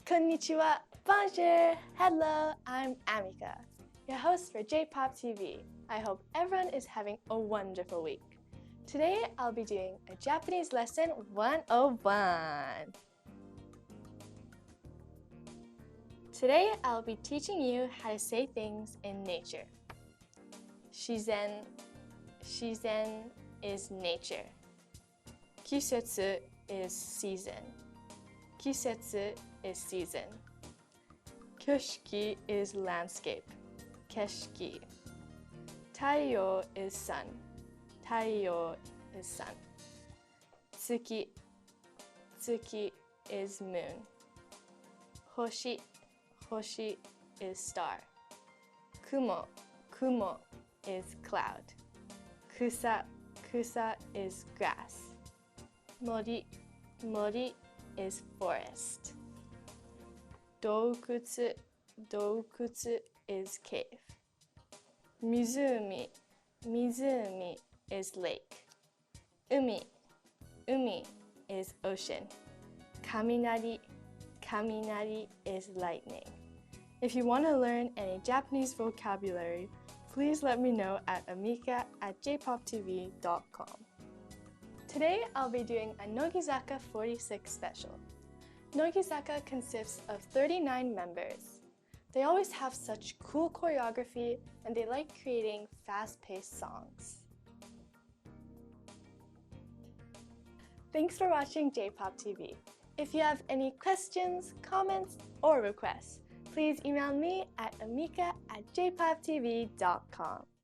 Konnichiwa, bonjour, hello, I'm Amika, your host for JPOP TV. I hope everyone is having a wonderful week. Today I'll be doing a Japanese lesson 101. Today I'll be teaching you how to say things in nature. Shizen is nature. Kisetsu is season. Kisetsu is season. Kyoshiki is landscape. Keshiki. Taiyo is sun. Taiyo is sun. Tsuki is moon. Hoshi is star. Kumo is cloud. Kusa is grass. Mori is forest. Doukutsu is cave. Mizumi is lake. Umi is ocean. Kaminari is lightning. If you want to learn any Japanese vocabulary, please let me know at amika@jpoptv.com. Today I'll be doing a Nogizaka 46 special. Nogizaka consists of 39 members. They always have such cool choreography and they like creating fast-paced songs. Thanks for watching JPOP TV. If you have any questions, comments, or requests, please email me at amika@jpoptv.com.